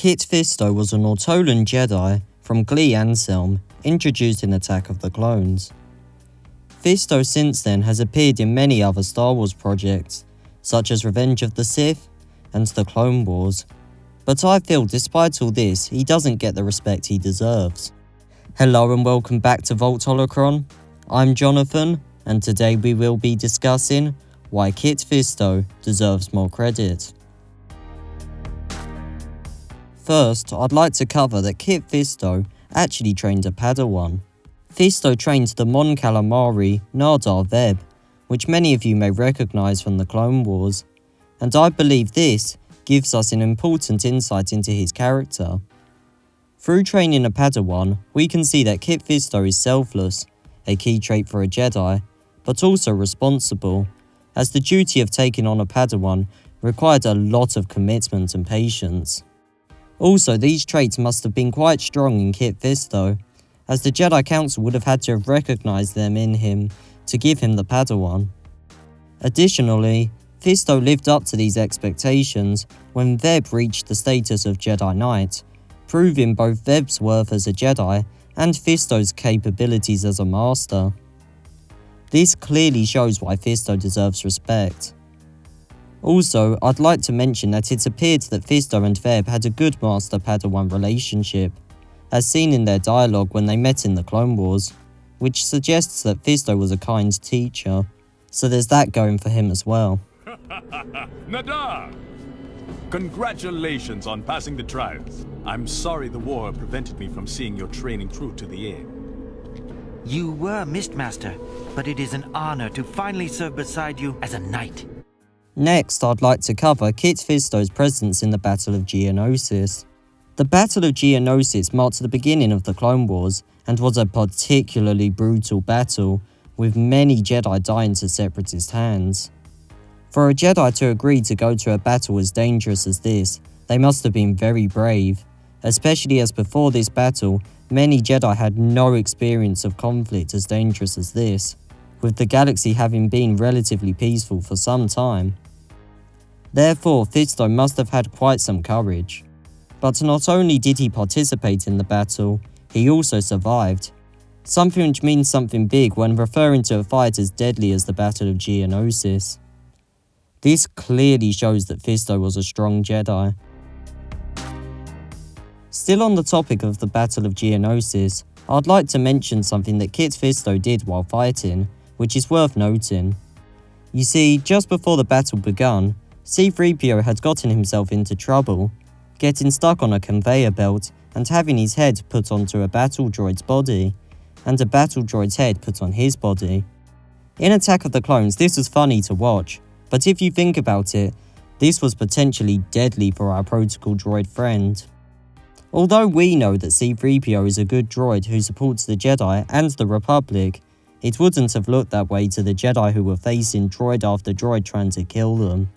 Kit Fisto was a nautolan Jedi from Glee Anselm, introduced in Attack of the Clones. Fisto since then has appeared in many other Star Wars projects, such as Revenge of the Sith and The Clone Wars, but I feel despite all this, he doesn't get the respect he deserves. Hello and welcome back to Vault Holocron. I'm Jonathan, and today we will be discussing why Kit Fisto deserves more credit. First, I'd like to cover that Kit Fisto actually trained a Padawan. Fisto trained the Mon Calamari Nardar Veb, which many of you may recognise from the Clone Wars, and I believe this gives us an important insight into his character. Through training a Padawan, we can see that Kit Fisto is selfless, a key trait for a Jedi, but also responsible, as the duty of taking on a Padawan required a lot of commitment and patience. Also, these traits must have been quite strong in Kit Fisto, as the Jedi Council would have had to have recognised them in him to give him the Padawan. Additionally, Fisto lived up to these expectations when Veb reached the status of Jedi Knight, proving both Veb's worth as a Jedi and Fisto's capabilities as a Master. This clearly shows why Fisto deserves respect. Also, I'd like to mention that it appeared that Fisto and Veb had a good Master-Padawan relationship, as seen in their dialogue when they met in the Clone Wars, which suggests that Fisto was a kind teacher, so there's that going for him as well. Nadar! Congratulations on passing the trials. I'm sorry the war prevented me from seeing your training through to the end. You were missed, Master, but it is an honor to finally serve beside you as a knight. Next, I'd like to cover Kit Fisto's presence in the Battle of Geonosis. The Battle of Geonosis marked the beginning of the Clone Wars and was a particularly brutal battle, with many Jedi dying to Separatist hands. For a Jedi to agree to go to a battle as dangerous as this, they must have been very brave, especially as before this battle, many Jedi had no experience of conflict as dangerous as this, with the galaxy having been relatively peaceful for some time. Therefore, Fisto must have had quite some courage. But not only did he participate in the battle, he also survived, something which means something big when referring to a fight as deadly as the Battle of Geonosis. This clearly shows that Fisto was a strong Jedi. Still on the topic of the Battle of Geonosis, I'd like to mention something that Kit Fisto did while fighting, which is worth noting. You see, just before the battle begun, C-3PO had gotten himself into trouble, getting stuck on a conveyor belt and having his head put onto a battle droid's body, and a battle droid's head put on his body. In Attack of the Clones, this was funny to watch, but if you think about it, this was potentially deadly for our protocol droid friend. Although we know that C-3PO is a good droid who supports the Jedi and the Republic, it wouldn't have looked that way to the Jedi who were facing droid after droid trying to kill them.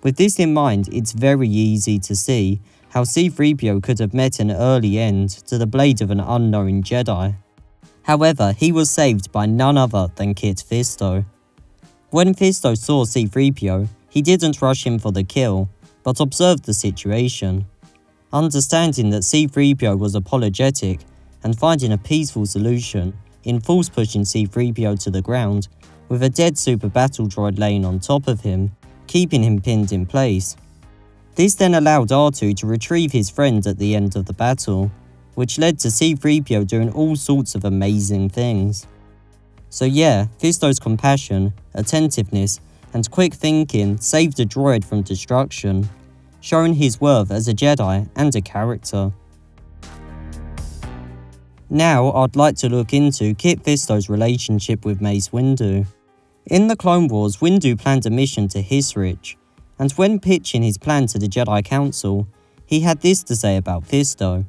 With this in mind, it's very easy to see how C-3PO could have met an early end to the blade of an unknown Jedi. However, he was saved by none other than Kit Fisto. When Fisto saw C-3PO, he didn't rush him for the kill, but observed the situation. Understanding that C-3PO was apologetic and finding a peaceful solution in force pushing C-3PO to the ground, with a dead super battle droid laying on top of him, keeping him pinned in place. This then allowed R2 to retrieve his friend at the end of the battle, which led to C-3PO doing all sorts of amazing things. So yeah, Fisto's compassion, attentiveness, and quick thinking saved a droid from destruction, showing his worth as a Jedi and a character. Now I'd like to look into Kit Fisto's relationship with Mace Windu. In the Clone Wars, Windu planned a mission to Hisrich, and when pitching his plan to the Jedi Council, he had this to say about Fisto.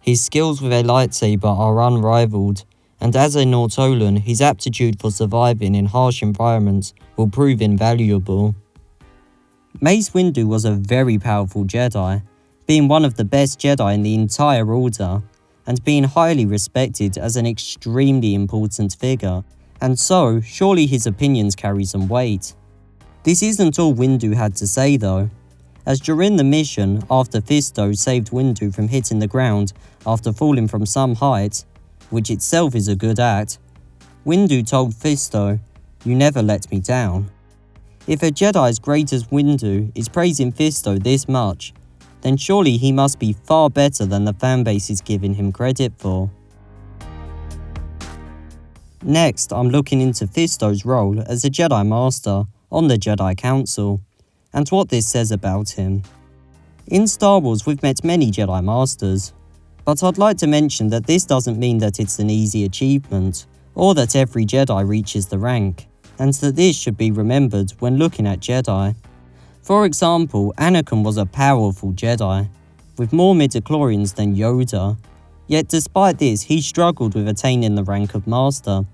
His skills with a lightsaber are unrivaled, and as a nautolan, his aptitude for surviving in harsh environments will prove invaluable. Mace Windu was a very powerful Jedi, being one of the best Jedi in the entire Order, and being highly respected as an extremely important figure, and so surely his opinions carry some weight. This isn't all Windu had to say though, as during the mission, after Fisto saved Windu from hitting the ground after falling from some height, which itself is a good act, Windu told Fisto, "You never let me down." If a Jedi as great as Windu is praising Fisto this much, then surely he must be far better than the fanbase is giving him credit for. Next, I'm looking into Fisto's role as a Jedi Master on the Jedi Council, and what this says about him. In Star Wars, we've met many Jedi Masters, but I'd like to mention that this doesn't mean that it's an easy achievement, or that every Jedi reaches the rank, and that this should be remembered when looking at Jedi. For example, Anakin was a powerful Jedi, with more midichlorians than Yoda, yet despite this he struggled with attaining the rank of Master,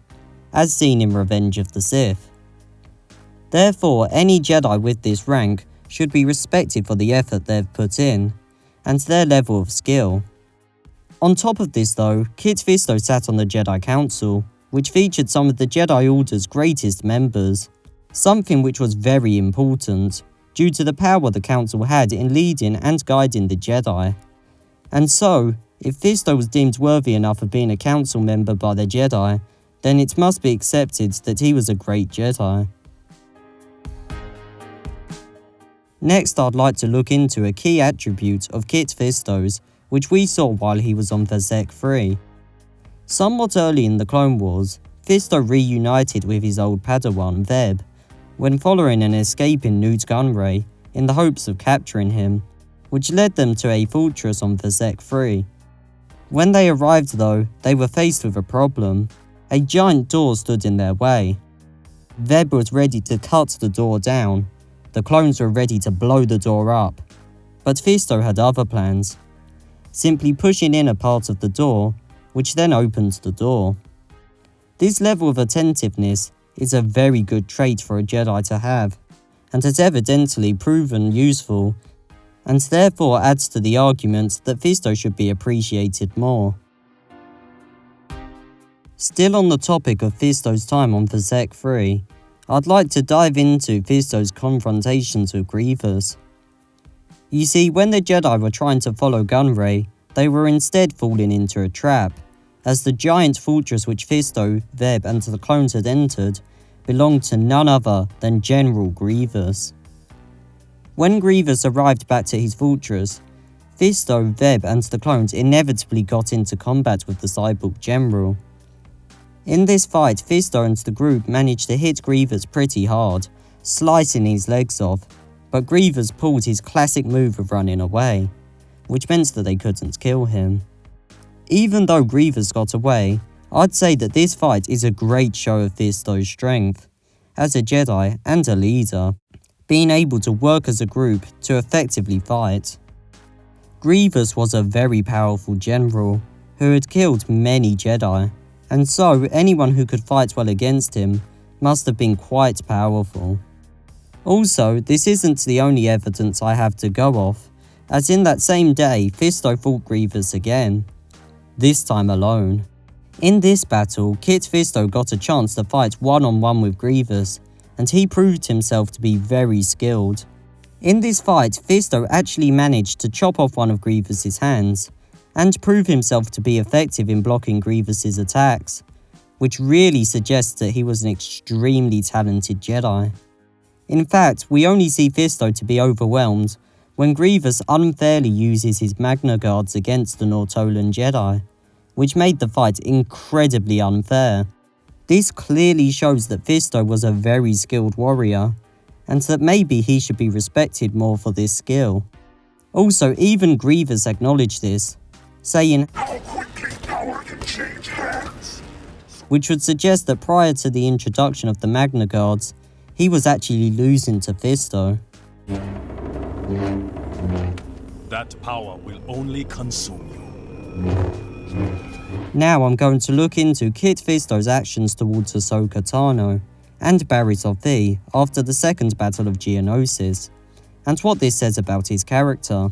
as seen in Revenge of the Sith. Therefore, any Jedi with this rank should be respected for the effort they've put in, and their level of skill. On top of this though, Kit Fisto sat on the Jedi Council, which featured some of the Jedi Order's greatest members, something which was very important, due to the power the Council had in leading and guiding the Jedi. And so, if Fisto was deemed worthy enough of being a Council member by the Jedi, then it must be accepted that he was a great Jedi. Next, I'd like to look into a key attribute of Kit Fisto's, which we saw while he was on Vazek 3. Somewhat early in the Clone Wars, Fisto reunited with his old Padawan, Veb, when following an escape in Newt Gunray in the hopes of capturing him, which led them to a fortress on Vazek 3. When they arrived though, they were faced with a problem. A giant door stood in their way. Veb was ready to cut the door down. The clones were ready to blow the door up, but Fisto had other plans, simply pushing in a part of the door, which then opens the door. This level of attentiveness is a very good trait for a Jedi to have, and has evidently proven useful, and therefore adds to the argument that Fisto should be appreciated more. Still on the topic of Fisto's time on Vazek 3, I'd like to dive into Fisto's confrontations with Grievous. You see, when the Jedi were trying to follow Gunray, they were instead falling into a trap, as the giant fortress which Fisto, Veb and the clones had entered belonged to none other than General Grievous. When Grievous arrived back to his fortress, Fisto, Veb and the clones inevitably got into combat with the cyborg general. In this fight, Fisto and the group managed to hit Grievous pretty hard, slicing his legs off, but Grievous pulled his classic move of running away, which meant that they couldn't kill him. Even though Grievous got away, I'd say that this fight is a great show of Fisto's strength, as a Jedi and a leader, being able to work as a group to effectively fight. Grievous was a very powerful general, who had killed many Jedi, and so anyone who could fight well against him must have been quite powerful. Also, this isn't the only evidence I have to go off, as in that same day Fisto fought Grievous again, this time alone. In this battle, Kit Fisto got a chance to fight one-on-one with Grievous, and he proved himself to be very skilled. In this fight, Fisto actually managed to chop off one of Grievous's hands, and prove himself to be effective in blocking Grievous's attacks, which really suggests that he was an extremely talented Jedi. In fact, we only see Fisto to be overwhelmed when Grievous unfairly uses his Magna Guards against the nautolan Jedi, which made the fight incredibly unfair. This clearly shows that Fisto was a very skilled warrior, and that maybe he should be respected more for this skill. Also, even Grievous acknowledged this, saying, "How quickly power can change hands." Which would suggest that prior to the introduction of the Magna Guards, he was actually losing to Fisto. That power will only consume you. Now I'm going to look into Kit Fisto's actions towards Ahsoka Tano and Barriss Offee after the second Battle of Geonosis, and what this says about his character.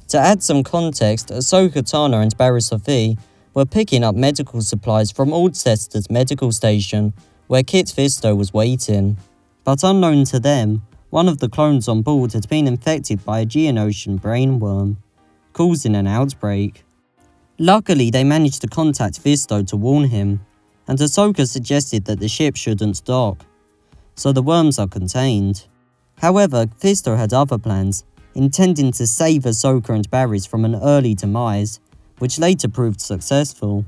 To add some context, Ahsoka Tano and Barriss Offee were picking up medical supplies from Alcester's medical station where Kit Fisto was waiting. But unknown to them, one of the clones on board had been infected by a Geonosian brainworm, causing an outbreak. Luckily, they managed to contact Fisto to warn him, and Ahsoka suggested that the ship shouldn't dock, so the worms are contained. However, Fisto had other plans, intending to save Ahsoka and Barriss from an early demise, which later proved successful.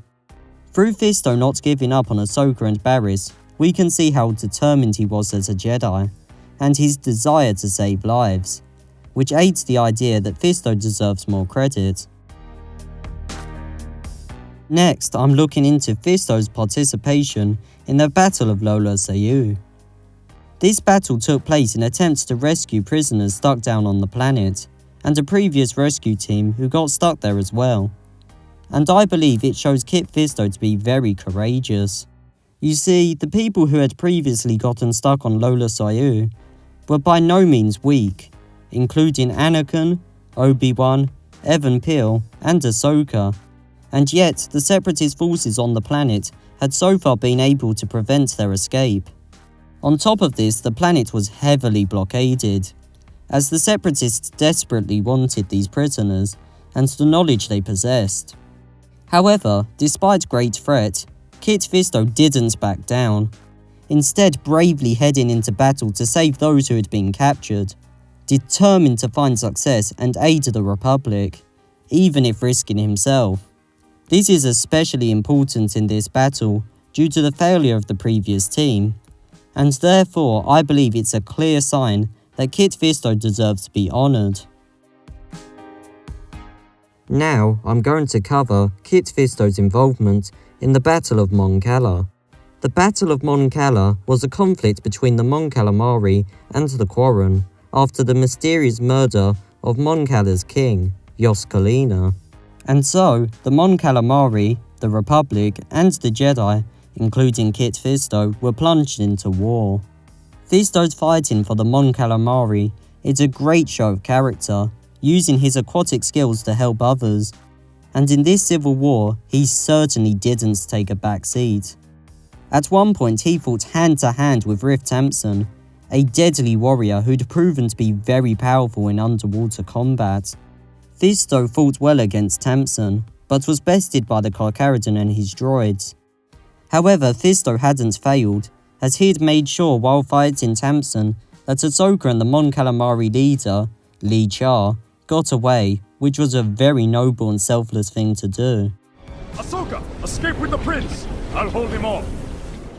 Through Fisto not giving up on Ahsoka and Barriss, we can see how determined he was as a Jedi, and his desire to save lives, which aids the idea that Fisto deserves more credit. Next, I'm looking into Fisto's participation in the Battle of Lola Sayu. This battle took place in attempts to rescue prisoners stuck down on the planet, and a previous rescue team who got stuck there as well. And I believe it shows Kit Fisto to be very courageous. You see, the people who had previously gotten stuck on Lola Sayu were by no means weak, including Anakin, Obi-Wan, Evan Peel, and Ahsoka. And yet, the Separatist forces on the planet had so far been able to prevent their escape. On top of this, the planet was heavily blockaded, as the Separatists desperately wanted these prisoners and the knowledge they possessed. However, despite great threat, Kit Fisto didn't back down, instead bravely heading into battle to save those who had been captured, determined to find success and aid the Republic, even if risking himself. This is especially important in this battle due to the failure of the previous team, and therefore I believe it's a clear sign that Kit Fisto deserves to be honoured. Now I'm going to cover Kit Fisto's involvement in the Battle of Mon Cala. The Battle of Mon Cala was a conflict between the Mon Calamari and the Quarren after the mysterious murder of Mon Cala's king, Yos Kalina. And so, the Mon Calamari, the Republic, and the Jedi, including Kit Fisto, were plunged into war. Fisto's fighting for the Mon Calamari is a great show of character, using his aquatic skills to help others. And in this civil war, he certainly didn't take a back seat. At one point, he fought hand to hand with Riff Tamson, a deadly warrior who'd proven to be very powerful in underwater combat. Fisto fought well against Tamson, but was bested by the Karkaridan and his droids. However, Fisto hadn't failed, as he had made sure while fighting Tamson that Ahsoka and the Mon Calamari leader, Lee Char, got away, which was a very noble and selfless thing to do. Ahsoka, escape with the prince! I'll hold him off.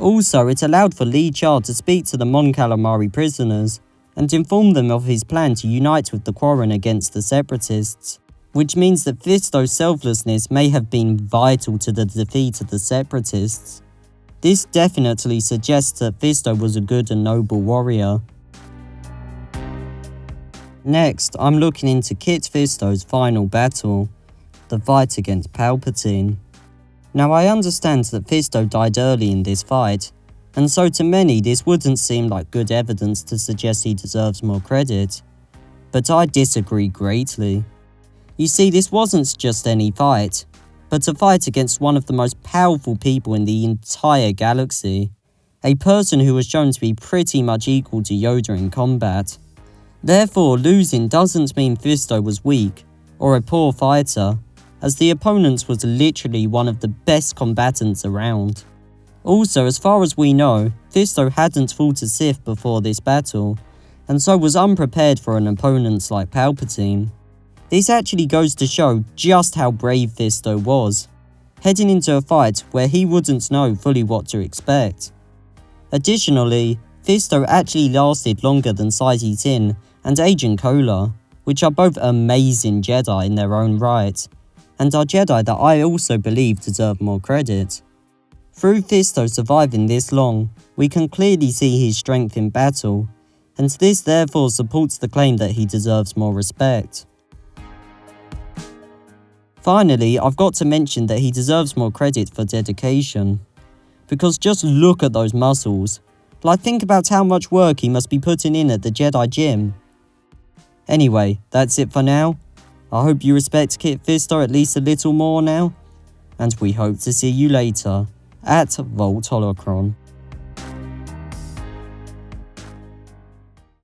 Also, it allowed for Lee Char to speak to the Mon Calamari prisoners, and inform them of his plan to unite with the Quarren against the Separatists, which means that Fisto's selflessness may have been vital to the defeat of the Separatists. This definitely suggests that Fisto was a good and noble warrior. Next, I'm looking into Kit Fisto's final battle, the fight against Palpatine. Now I understand that Fisto died early in this fight, and so to many this wouldn't seem like good evidence to suggest he deserves more credit. But I disagree greatly. You see, this wasn't just any fight, but a fight against one of the most powerful people in the entire galaxy, a person who was shown to be pretty much equal to Yoda in combat. Therefore, losing doesn't mean Fisto was weak, or a poor fighter, as the opponent was literally one of the best combatants around. Also, as far as we know, Fisto hadn't fought a Sith before this battle, and so was unprepared for an opponent like Palpatine. This actually goes to show just how brave Fisto was, heading into a fight where he wouldn't know fully what to expect. Additionally, Fisto actually lasted longer than Saiti Tin and Agent Kola, which are both amazing Jedi in their own right, and are Jedi that I also believe deserve more credit. Through Fisto surviving this long, we can clearly see his strength in battle, and this therefore supports the claim that he deserves more respect. Finally, I've got to mention that he deserves more credit for dedication, because just look at those muscles. Like, think about how much work he must be putting in at the Jedi gym. Anyway, that's it for now. I hope you respect Kit Fisto at least a little more now, and we hope to see you later at Volt Holocron.